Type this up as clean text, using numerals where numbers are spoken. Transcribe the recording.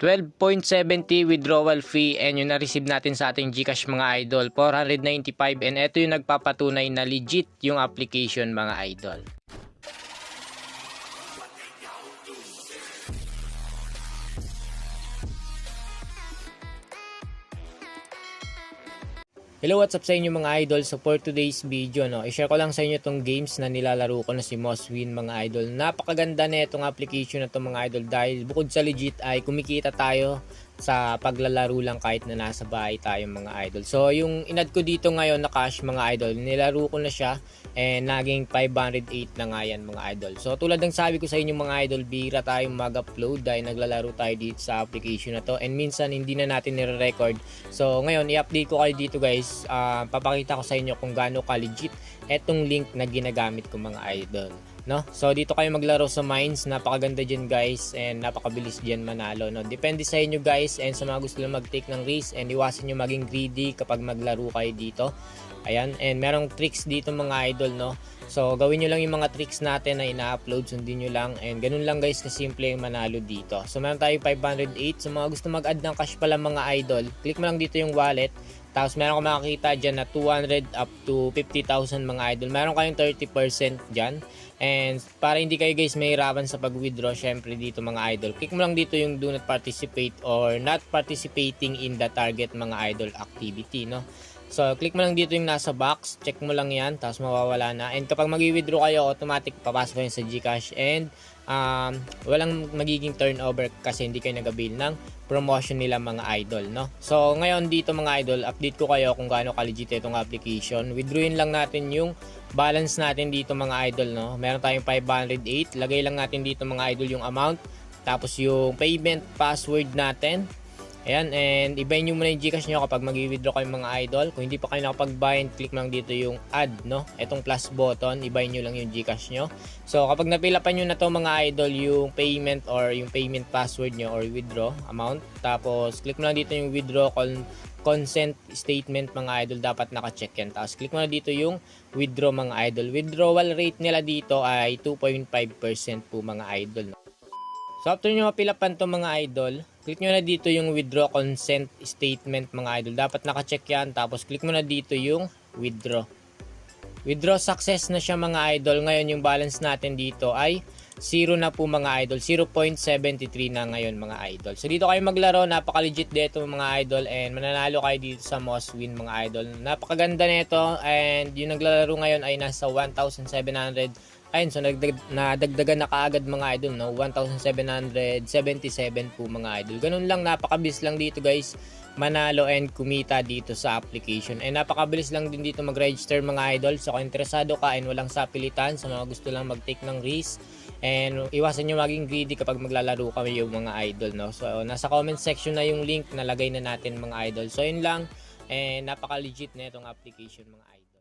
12.70 withdrawal fee and yung na-receive natin sa ating GCash mga idol, 495, and ito yung nagpapatunay na legit yung application mga idol. Hello, what's up sa inyo mga idol? So for today's video, i-share ko lang sa inyo itong games na nilalaro ko na si Mosswin mga idol. Napakaganda na itong application na itong mga idol dahil bukod sa legit ay kumikita tayo sa paglalaro lang kahit na nasa bahay tayo mga idol. So yung inad ko dito ngayon na cash mga idol, nilaro ko na siya and naging 508 na nga yan mga idol. So tulad ng sabi ko sa inyo mga idol, bihira tayong mag-upload dahil naglalaro tayo dito sa application na to and minsan hindi na natin nire-record. So ngayon i-update ko kayo dito guys, papakita ko sa inyo kung gaano ka-legit etong link na ginagamit ko mga idol. No? So dito kayo maglaro sa mines, napakaganda diyan guys and napakabilis diyan manalo, no? Depende sa inyo guys and sa mga gusto lang mag-take ng risk and iwasan niyo maging greedy kapag maglaro kayo dito. Ayan, and merong tricks dito mga idol, no? So gawin niyo lang yung mga tricks natin na ina-upload, sundin niyo lang and ganun lang guys kasimple yung manalo dito. So meron tayong 508. So mga gusto mag-add ng cash pala mga idol, click mo lang dito yung wallet. Tapos meron ka makikita dyan na 200 up to 50,000 mga idol. Meron kayong 30% dyan. And para hindi kayo guys mahirapan sa pag-withdraw, syempre dito mga idol, click mo lang dito yung do not participate or not participating in the target mga idol activity, no? So click mo lang dito yung nasa box, check mo lang yan, tapos mawawala na. And kapag mag-withdraw kayo, automatic papasok kayo sa GCash and walang magiging turnover kasi hindi kayo nag-avail ng promotion nila mga idol, no? So ngayon dito mga idol, update ko kayo kung gaano ka-legit itong application. Withdrawin lang natin yung balance natin dito mga idol, no? Meron tayong 508, lagay lang natin dito mga idol yung amount, tapos yung payment password natin. Ayan, and ibayin nyo muna yung GCash nyo kapag mag-withdraw kayo mga idol. Kung hindi pa kayo nakapag-bind, click lang dito yung add, no? Itong plus button, ibayin nyo lang yung GCash nyo. So kapag napilapan nyo na to mga idol yung payment or yung payment password nyo or withdraw amount, tapos click mo lang dito yung withdraw consent statement mga idol, dapat naka-check yan. Tapos click mo na dito yung withdraw mga idol. Withdrawal rate nila dito ay 2.5% po mga idol. So after nyo mapilapan to mga idol, click nyo na dito yung withdraw consent statement mga idol. Dapat naka-check yan. Tapos click mo na dito yung withdraw. Withdraw success na siya mga idol. Ngayon yung balance natin dito ay 0 na po mga idol. 0.73 na ngayon mga idol. So dito kayo maglaro. Napaka-legit dito mga idol. And mananalo kayo dito sa Mosswin mga idol. Napakaganda nito. And yung naglalaro ngayon ay nasa 1,700. Ayun, so nadagdagan na kaagad mga idol, no? 1,777 po mga idol. Ganun lang, napakabilis lang dito guys manalo and kumita dito sa application. And napakabilis lang din dito mag-register mga idol. So kung interesado ka and walang sapilitan, sa mga gusto lang mag-take ng risk and iwasan nyo maging greedy kapag maglalaro kami yung mga idol, no? So nasa comment section na yung link, nalagay na natin mga idol. So yun lang, and napaka-legit na itong application mga idol.